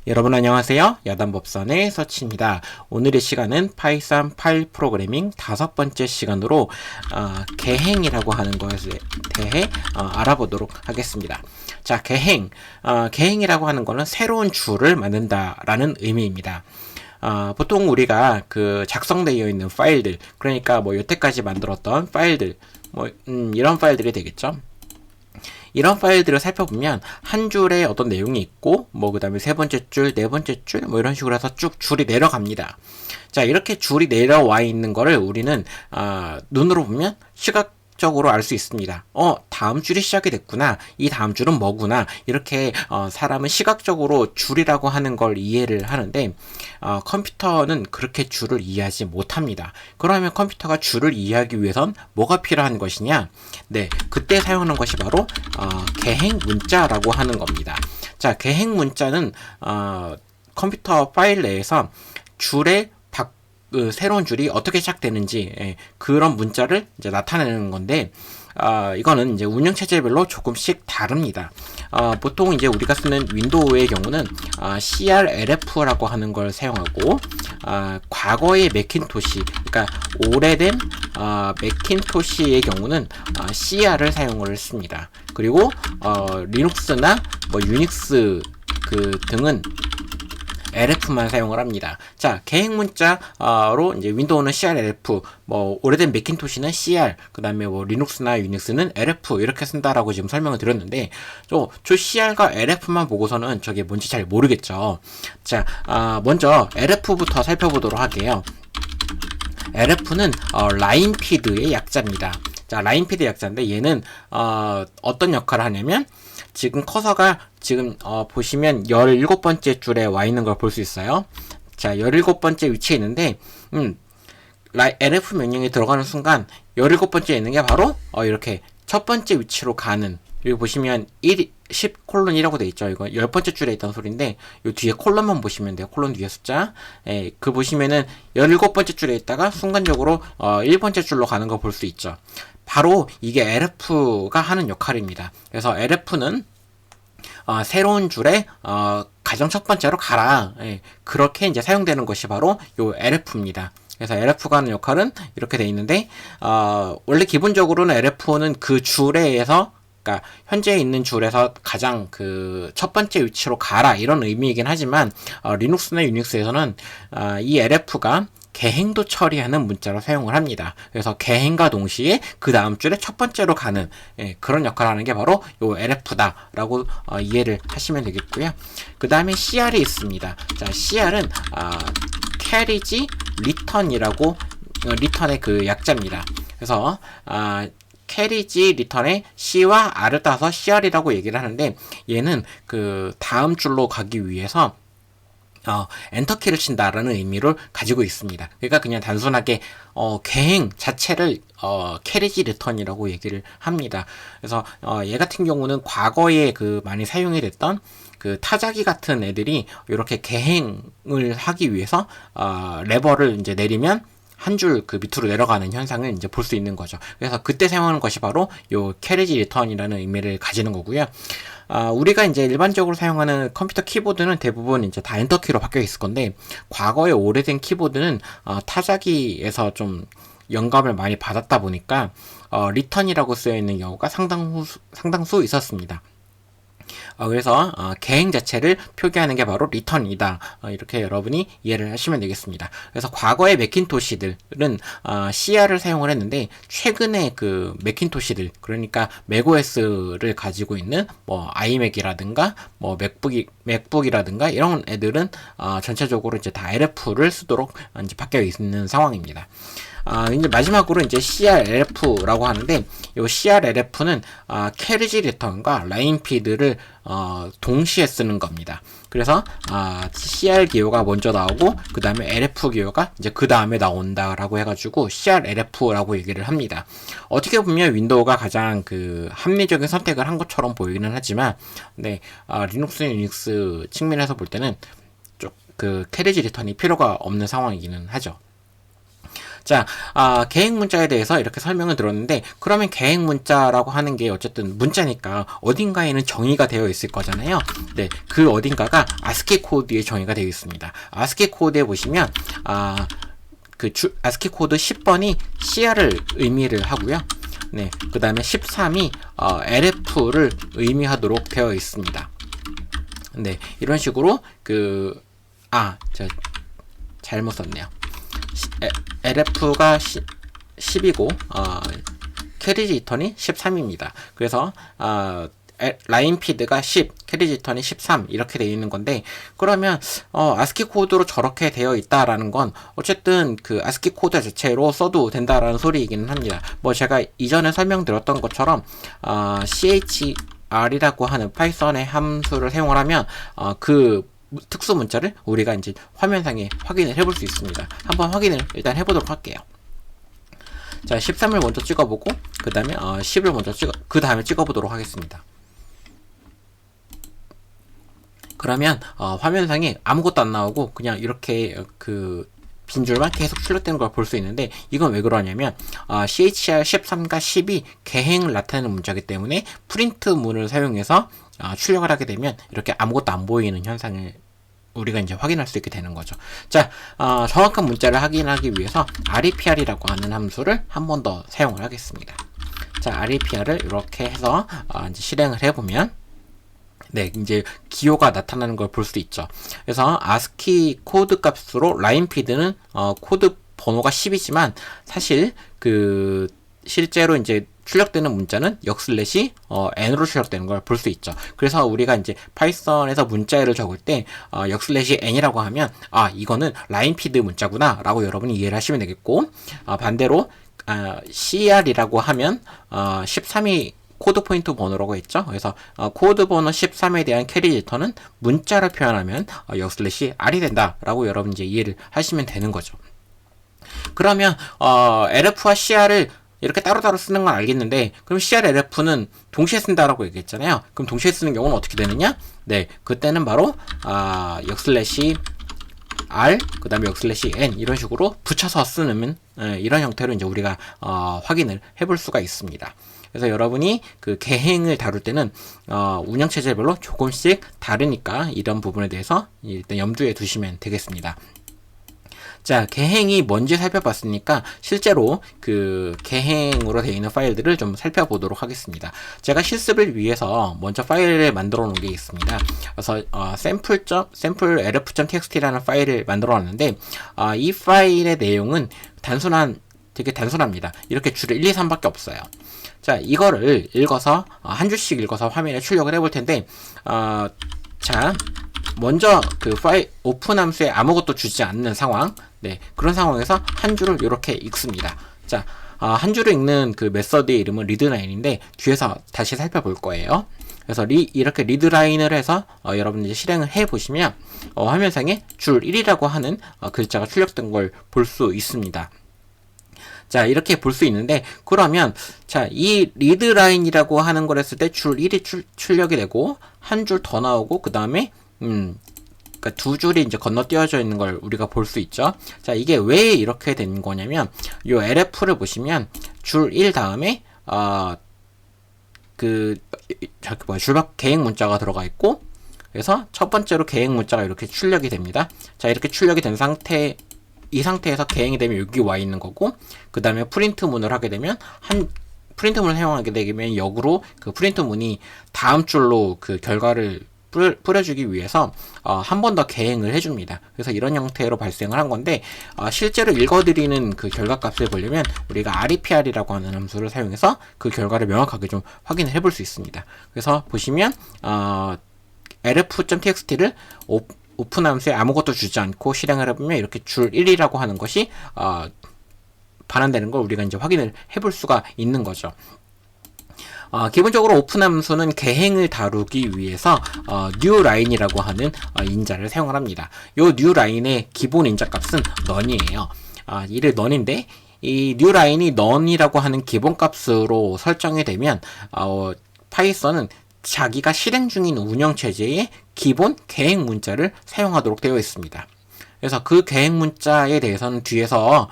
여러분 안녕하세요. 야단법선의 서치입니다. 오늘의 시간은 파이썬 파일 프로그래밍 5번째 시간으로 개행이라고 하는 것에 대해 알아보도록 하겠습니다. 자, 개행이라고 하는 것은 새로운 줄을 만든다라는 의미입니다. 보통 우리가 그 작성되어 있는 파일들, 그러니까 뭐 여태까지 만들었던 파일들, 이런 파일들이 되겠죠. 이런 파일들을 살펴보면 한 줄에 어떤 내용이 있고 그 다음에 세 번째 줄, 네 번째 줄 이런 식으로 해서 쭉 줄이 내려갑니다. 자, 이렇게 줄이 내려와 있는 거를 우리는 눈으로 보면 시각적으로 알 수 있습니다. 다음 줄이 시작이 됐구나. 이 다음 줄은 뭐구나. 이렇게 사람은 시각적으로 줄이라고 하는 걸 이해를 하는데 컴퓨터는 그렇게 줄을 이해하지 못합니다. 그러면 컴퓨터가 줄을 이해하기 위해선 뭐가 필요한 것이냐? 네, 그때 사용하는 것이 바로 개행 문자라고 하는 겁니다. 자, 개행 문자는 컴퓨터 파일 내에서 줄의 새로운 줄이 어떻게 시작되는지 그런 문자를 이제 나타내는 건데 이거는 이제 운영 체제별로 조금씩 다릅니다. 보통 이제 우리가 쓰는 윈도우의 경우는 CRLF라고 하는 걸 사용하고 과거의 맥킨토시, 그러니까 오래된 맥킨토시의 경우는 CR을 사용을 씁니다. 그리고 리눅스나 유닉스 등은 LF만 사용을 합니다. 자, 개행 문자로 이제 윈도우는 CRLF, 오래된 맥킨토시는 CR, 그 다음에 리눅스나 유닉스는 LF 이렇게 쓴다라고 지금 설명을 드렸는데, 저 CR과 LF만 보고서는 저게 뭔지 잘 모르겠죠. 자, 먼저 LF부터 살펴보도록 할게요. LF는 라인피드의 약자입니다. 자, 라인피드 약자인데 얘는 어떤 역할을 하냐면 지금 커서가 지금 보시면 17번째 줄에 와 있는 걸 볼 수 있어요. 자, 17번째 위치에 있는데 LF 명령이 들어가는 순간 17번째에 있는 게 바로 이렇게 첫 번째 위치로 가는, 여기 보시면 10:1이라고 돼 있죠. 이거 10번째 줄에 있던 소리인데 요 뒤에 콜론만 보시면 돼요. 콜론 뒤에 숫자. 그 보시면은 17번째 줄에 있다가 순간적으로 1번째 줄로 가는 거 볼 수 있죠. 바로 이게 LF가 하는 역할입니다. 그래서 LF는 새로운 줄에 가장 첫 번째로 가라. 그렇게 이제 사용되는 것이 바로 요 LF입니다. 그래서 LF가 하는 역할은 이렇게 돼 있는데 원래 기본적으로는 LF는 그 줄에서, 그러니까 현재 있는 줄에서 가장 그 첫 번째 위치로 가라 이런 의미이긴 하지만 리눅스나 유닉스에서는 이 LF가 개행도 처리하는 문자로 사용을 합니다. 그래서 개행과 동시에 그 다음 줄에 첫 번째로 가는 그런 역할을 하는 게 바로 요 LF다라고 이해를 하시면 되겠고요. 그 다음에 CR이 있습니다. 자, CR은 Carriage Return이라고 리턴의 그 약자입니다. 그래서 캐리지 리턴에 C와 R을 따서 CR이라고 얘기를 하는데 얘는 그 다음 줄로 가기 위해서 엔터키를 친다라는 의미를 가지고 있습니다. 그러니까 그냥 단순하게 개행 자체를 캐리지 리턴이라고 얘기를 합니다. 그래서 얘 같은 경우는 과거에 그 많이 사용이 됐던 그 타자기 같은 애들이 이렇게 개행을 하기 위해서 레버를 이제 내리면 한 줄 그 밑으로 내려가는 현상을 이제 볼 수 있는 거죠. 그래서 그때 사용하는 것이 바로 요 캐리지 리턴이라는 의미를 가지는 거고요. 우리가 이제 일반적으로 사용하는 컴퓨터 키보드는 대부분 이제 다 엔터키로 바뀌어 있을 건데, 과거의 오래된 키보드는 타자기에서 좀 영감을 많이 받았다 보니까 리턴이라고 쓰여 있는 경우가 상당수 있었습니다. 그래서 개행 자체를 표기하는 게 바로 리턴이다. 이렇게 여러분이 이해를 하시면 되겠습니다. 그래서 과거의 맥킨토시들은 CR을 사용을 했는데, 최근에 그 맥킨토시들, 그러니까 맥OS를 가지고 있는 아이맥이라든가 맥북이라든가 이런 애들은 전체적으로 이제 다 LF를 쓰도록 이제 바뀌어 있는 상황입니다. 이제 마지막으로 이제 CRLF라고 하는데, 이 CRLF는 캐리지 리턴과 라인피드를 동시에 쓰는 겁니다. 그래서 CR 기호가 먼저 나오고 그 다음에 LF 기호가 이제 그 다음에 나온다라고 해가지고 CRLF라고 얘기를 합니다. 어떻게 보면 윈도우가 가장 그 합리적인 선택을 한 것처럼 보이기는 하지만, 리눅스, 유닉스 측면에서 볼 때는 좀 그 캐리지 리턴이 필요가 없는 상황이기는 하죠. 자, 계획 문자에 대해서 이렇게 설명을 들었는데, 그러면 계획 문자라고 하는 게 어쨌든 문자니까 어딘가에는 정의가 되어 있을 거잖아요. 네, 그 어딘가가 ASCII 코드에 정의가 되어 있습니다. ASCII 코드에 보시면 ASCII 코드 10번이 CR을 의미를 하고요. 네, 그 다음에 13이 LF를 의미하도록 되어 있습니다. 네, 이런 식으로 저 잘못 썼네요. LF가 10이고 캐리지 리턴이 13입니다. 그래서 라인 피드가 10, 캐리지 리턴이 13 이렇게 되어 있는 건데, 그러면 ASCII 코드로 저렇게 되어 있다라는 건 어쨌든 그 ASCII 코드 자체로 써도 된다라는 소리이기는 합니다. 뭐 제가 이전에 설명드렸던 것처럼 CHR이라고 하는 파이썬의 함수를 사용을 하면 그 특수 문자를 우리가 이제 화면상에 확인을 해볼 수 있습니다. 한번 확인을 일단 해보도록 할게요. 자, 13을 먼저 찍어보고 그 다음에 10을 먼저 찍어보도록 하겠습니다. 그러면 화면상에 아무것도 안 나오고 그냥 이렇게 빈줄만 계속 출력되는 걸 볼 수 있는데, 이건 왜 그러냐면 CHR 13과 10이 계행을 나타내는 문자이기 때문에 프린트 문을 사용해서 출력을 하게 되면 이렇게 아무것도 안 보이는 현상을 우리가 이제 확인할 수 있게 되는 거죠. 자, 정확한 문자를 확인하기 위해서 REPR이라고 하는 함수를 한 번 더 사용을 하겠습니다. 자, REPR을 이렇게 해서 이제 실행을 해보면, 네, 이제 기호가 나타나는 걸 볼 수 있죠. 그래서 ASCII 코드 값으로 라인 피드는 코드 번호가 10이지만 사실 실제로 이제 출력되는 문자는 역슬래시 n으로 출력되는 걸 볼 수 있죠. 그래서 우리가 이제 파이썬에서 문자를 적을 때 역슬래시 n이라고 하면 이거는 라인 피드 문자구나 라고 여러분이 이해를 하시면 되겠고, 반대로 CR이라고 하면 13이 코드 포인트 번호라고 했죠. 그래서 코드 번호 13에 대한 캐리 리턴은 문자로 표현하면 역슬래시 r이 된다라고 여러분 이제 이해를 하시면 되는 거죠. 그러면 LF와 CR을 이렇게 따로따로 쓰는 건 알겠는데, 그럼 CR, LF는 동시에 쓴다라고 얘기했잖아요. 그럼 동시에 쓰는 경우는 어떻게 되느냐? 네, 그때는 바로 역슬래시 R, 그 다음에 역슬래시 N 이런 식으로 붙여서 쓰는 이런 형태로 이제 우리가 확인을 해볼 수가 있습니다. 그래서 여러분이 그 계행을 다룰 때는 운영체제별로 조금씩 다르니까 이런 부분에 대해서 일단 염두에 두시면 되겠습니다. 자, 계행이 뭔지 살펴봤으니까 실제로 그 계행으로 되어 있는 파일들을 좀 살펴보도록 하겠습니다. 제가 실습을 위해서 먼저 파일을 만들어 놓은 게 있습니다. 그래서 sample lf.txt라는 파일을 만들어 놨는데, 이 파일의 내용은 되게 단순합니다. 이렇게 줄을 1, 2, 3밖에 없어요. 자, 이거를 읽어서 한 줄씩 읽어서 화면에 출력을 해볼 텐데, 자, 먼저 그 파일 오픈 함수에 아무것도 주지 않는 상황, 네, 그런 상황에서 한 줄을 이렇게 읽습니다. 자, 한 줄을 읽는 그 메서드의 이름은 리드라인인데 뒤에서 다시 살펴볼 거예요. 그래서 이렇게 리드라인을 해서 여러분들이 실행을 해 보시면 화면상에 줄 1이라고 하는 글자가 출력된 걸 볼 수 있습니다. 자, 이렇게 볼 수 있는데, 그러면 자, 이 리드라인이라고 하는 걸 했을 때 줄 1이 출력이 되고 한 줄 더 나오고, 그 다음에 그러니까 두 줄이 이제 건너뛰어져 있는 걸 우리가 볼 수 있죠. 자, 이게 왜 이렇게 된 거냐면, 요 LF를 보시면 줄 1 다음에 줄밖 계획 문자가 들어가 있고, 그래서 첫 번째로 계획 문자가 이렇게 출력이 됩니다. 자, 이렇게 출력이 된 이 상태에서 계행이 되면 여기 와 있는 거고, 그 다음에 프린트 문을 하게 되면 프린트 문을 사용하게 되면 역으로 그 프린트 문이 다음 줄로 그 결과를 뿌려주기 위해서 한 번 더 계행을 해줍니다. 그래서 이런 형태로 발생을 한 건데, 실제로 읽어드리는 그 결과값을 보려면 우리가 REPR이라고 하는 함수를 사용해서 그 결과를 명확하게 좀 확인을 해볼 수 있습니다. 그래서 보시면 lf.txt를 오픈 함수에 아무것도 주지 않고 실행을 해보면 이렇게 줄 1이라고 하는 것이 반환되는 걸 우리가 이제 확인을 해볼 수가 있는 거죠. 기본적으로 오픈 함수는 계행을 다루기 위해서 newline이라고 하는 인자를 사용을 합니다. 요 newline의 기본 인자 값은 none이에요. 이를 none인데, 이 newline이 none이라고 하는 기본 값으로 설정이 되면 파이썬은 자기가 실행 중인 운영체제의 기본 계행 문자를 사용하도록 되어 있습니다. 그래서 그 계획 문자에 대해서는 뒤에서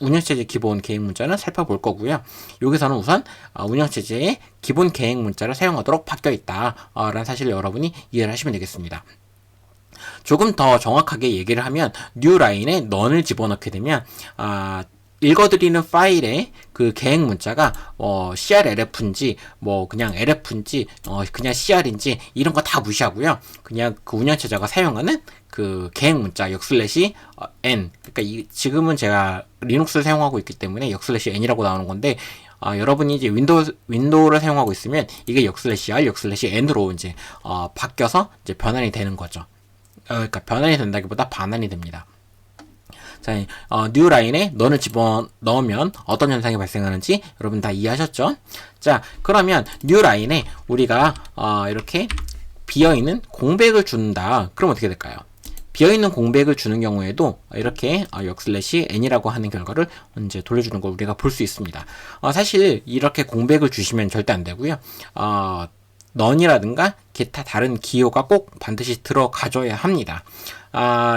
운영체제 기본 계획 문자는 살펴볼 거고요. 여기서는 우선 운영체제의 기본 계획 문자를 사용하도록 바뀌어 있다 라는 사실을 여러분이 이해를 하시면 되겠습니다. 조금 더 정확하게 얘기를 하면 new line에 none을 집어넣게 되면 읽어드리는 파일의 그 계획 문자가 crlf인지 뭐 그냥 lf인지 그냥 cr인지 이런 거 다 무시하고요. 그냥 그 운영체제가 사용하는 그 계획 문자 n, 그러니까 지금은 제가 리눅스를 사용하고 있기 때문에 n이라고 나오는 건데 여러분이 이제 윈도우를 사용하고 있으면 이게 r, n으로 이제 바뀌어서 이제 변환이 되는 거죠. 그러니까 변환이 된다기보다 반환이 됩니다. 자, new line에 none을 집어넣으면 어떤 현상이 발생하는지 여러분 다 이해하셨죠? 자, 그러면 new line에 우리가 이렇게 비어있는 공백을 준다. 그럼 어떻게 될까요? 비어있는 공백을 주는 경우에도 이렇게 n이라고 하는 결과를 이제 돌려주는 걸 우리가 볼 수 있습니다. 사실 이렇게 공백을 주시면 절대 안 되고요. none이라든가 기타 다른 기호가 꼭 반드시 들어가줘야 합니다.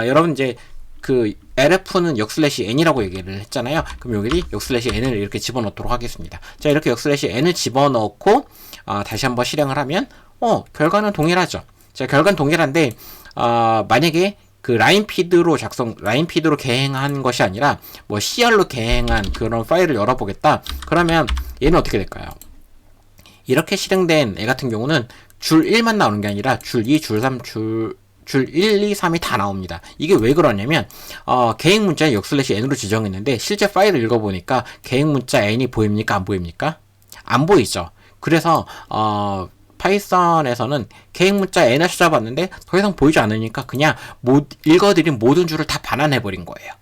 여러분 이제 그 lf는 n이라고 얘기를 했잖아요. 그럼 여기 n을 이렇게 집어넣도록 하겠습니다. 자, 이렇게 n을 집어넣고 다시 한번 실행을 하면 결과는 동일하죠. 자, 결과는 동일한데 만약에 그 라인 피드로 계행한 것이 아니라 뭐 cr로 계행한 그런 파일을 열어보겠다. 그러면 얘는 어떻게 될까요? 이렇게 실행된 애 같은 경우는 줄 1만 나오는 게 아니라 줄 2, 줄 3, 줄 1, 2, 3이 다 나옵니다. 이게 왜 그러냐면 계획 문자에 n으로 지정했는데 실제 파일을 읽어보니까 계획 문자 n이 보입니까? 안 보입니까? 안 보이죠. 그래서 파이썬에서는 계획 문자 n을 찾아봤는데 더 이상 보이지 않으니까 그냥 읽어드린 모든 줄을 다 반환해 버린 거예요.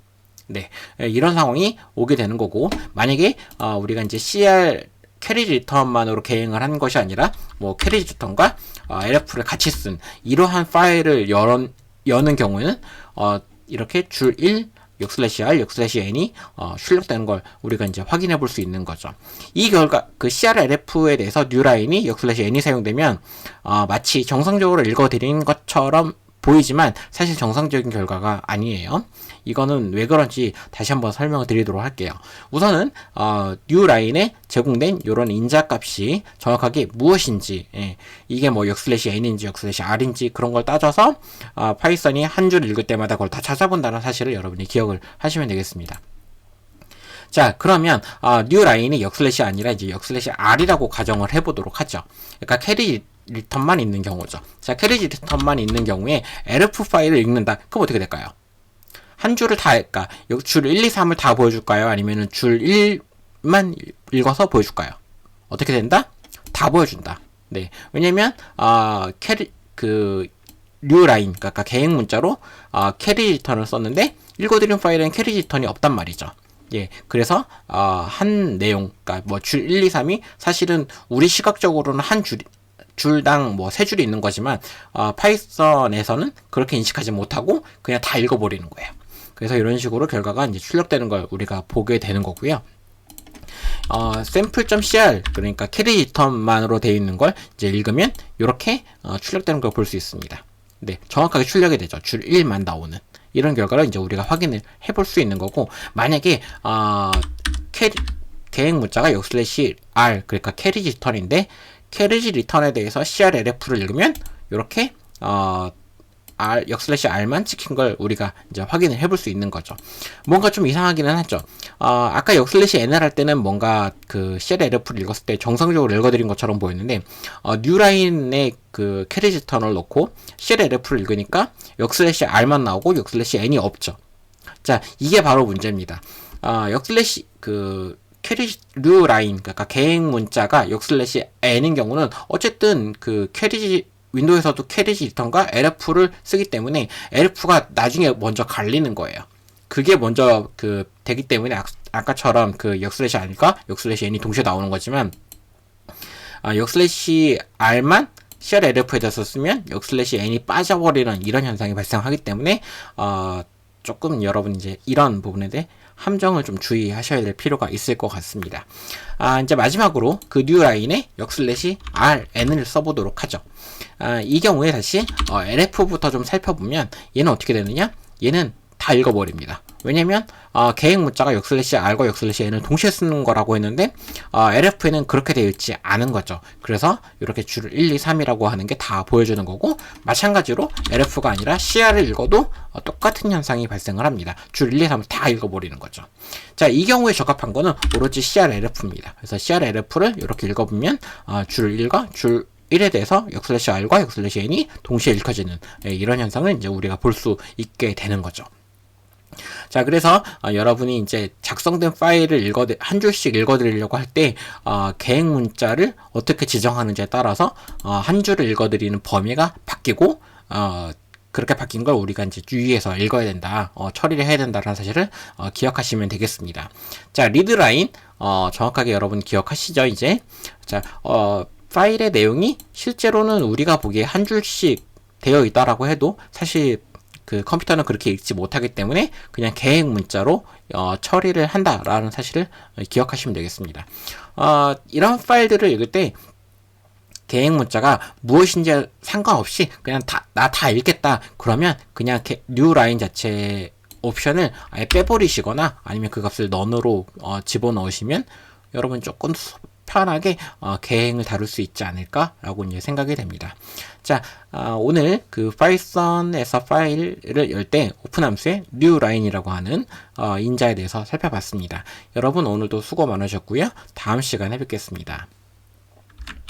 네, 이런 상황이 오게 되는 거고, 만약에 우리가 이제 캐리 리턴만으로 계행을 한 것이 아니라 뭐 캐리 리턴과 lf를 같이 쓴 이러한 파일을 여는 경우에는 이렇게 줄 1, /r, /n이 출력되는 걸 우리가 이제 확인해 볼 수 있는 거죠. 이 결과 그 crlf에 대해서 newline이 /n이 사용되면 마치 정상적으로 읽어드린 것처럼 보이지만 사실 정상적인 결과가 아니에요. 이거는 왜 그런지 다시 한번 설명을 드리도록 할게요. 우선은 newline에 제공된 이런 인자값이 정확하게 무엇인지, 이게 뭐 /n인지 /r인지 그런 걸 따져서 파이썬이 한 줄 읽을 때마다 그걸 다 찾아본다는 사실을 여러분이 기억을 하시면 되겠습니다. 자, 그러면 newline이 /이 아니라 이제 /r이라고 가정을 해보도록 하죠. 그러니까 캐리 리턴만 있는 경우죠. 자, 캐리 리턴만 있는 경우에 lf 파일을 읽는다. 그럼 어떻게 될까요? 한 줄을 다, 그러니까 줄 1, 2, 3을 다 보여줄까요? 아니면 줄 1만 읽어서 보여줄까요? 어떻게 된다? 다 보여준다. 네, 왜냐면 newline, 그러니까 계획 문자로 캐리 리턴을 썼는데 읽어드린 파일에는 캐리 리턴이 없단 말이죠. 예, 그래서 한 내용, 그러니까 뭐 줄 1, 2, 3이 사실은 우리 시각적으로는 한 줄당 뭐 3줄이 있는 거지만 파이썬에서는 그렇게 인식하지 못하고 그냥 다 읽어버리는 거예요. 그래서 이런 식으로 결과가 이제 출력되는 걸 우리가 보게 되는 거고요. sample.cr, 그러니까 캐리 리턴만으로 되어 있는 걸 이제 읽으면 이렇게 출력되는 걸 볼 수 있습니다. 네, 정확하게 출력이 되죠. 줄 1만 나오는 이런 결과를 이제 우리가 확인을 해볼 수 있는 거고, 만약에 계획 문자가 /r, 그러니까 캐리 리턴인데 캐리 리턴에 대해서 crlf를 읽으면 이렇게 /r만 찍힌 걸 우리가 이제 확인을 해볼 수 있는 거죠. 뭔가 좀 이상하기는 하죠. 아까 /n을 할 때는 뭔가 그 crlf를 읽었을 때 정상적으로 읽어드린 것처럼 보였는데 newline에 그 캐리 리턴을 넣고 crlf를 읽으니까 /r만 나오고 /n이 없죠. 자, 이게 바로 문제입니다. 캐리 newline, 그러니까 계획 문자가 /n인 경우는 어쨌든 그 윈도우에서도 캐리 리턴과 lf를 쓰기 때문에 lf가 나중에 먼저 갈리는 거예요. 그게 먼저 되기 때문에 아까처럼 그 /r과 /n이 동시에 나오는 거지만 /r만 crlf에 대해서 쓰면 /n이 빠져버리는 이런 현상이 발생하기 때문에 조금 여러분 이제 이런 부분에 대해 함정을 좀 주의하셔야 될 필요가 있을 것 같습니다. 이제 마지막으로 그 newline에 /rn을 써보도록 하죠. 이 경우에 다시 lf부터 좀 살펴보면 얘는 어떻게 되느냐? 얘는 다 읽어버립니다. 왜냐면 계획 문자가 \r과 \n을 동시에 쓰는 거라고 했는데 LF에는 그렇게 되어 있지 않은 거죠. 그래서 이렇게 줄 1, 2, 3이라고 하는 게 다 보여주는 거고, 마찬가지로 LF가 아니라 CR을 읽어도 똑같은 현상이 발생을 합니다. 줄 1, 2, 3을 다 읽어버리는 거죠. 자, 이 경우에 적합한 거는 오로지 CRLF입니다. 그래서 CRLF를 이렇게 읽어보면 줄 1과 줄 1에 대해서 \r과 \n이 동시에 읽혀지는 이런 현상을 이제 우리가 볼 수 있게 되는 거죠. 자, 그래서 여러분이 이제 작성된 파일을 한 줄씩 읽어드리려고 할 때 계획 문자를 어떻게 지정하는지에 따라서 한 줄을 읽어드리는 범위가 바뀌고 그렇게 바뀐 걸 우리가 이제 주의해서 읽어야 된다, 처리를 해야 된다라는 사실을 기억하시면 되겠습니다. 자, 리드라인 정확하게 여러분 기억하시죠? 이제 자, 파일의 내용이 실제로는 우리가 보기에 한 줄씩 되어 있다라고 해도 사실 그 컴퓨터는 그렇게 읽지 못하기 때문에 그냥 계획 문자로 처리를 한다라는 사실을 기억하시면 되겠습니다. 이런 파일들을 읽을 때 계획 문자가 무엇인지 상관없이 그냥 나 다 읽겠다 그러면 그냥 뉴 라인 자체 옵션을 아예 빼버리시거나 아니면 그 값을 넌으로 집어넣으시면 여러분 조금 편하게 계획을 다룰 수 있지 않을까라고 이제 생각이 됩니다. 자, 오늘 그 파이썬에서 파일을 열 때 오픈 함수의 new line이라고 하는 인자에 대해서 살펴봤습니다. 여러분 오늘도 수고 많으셨고요. 다음 시간에 뵙겠습니다.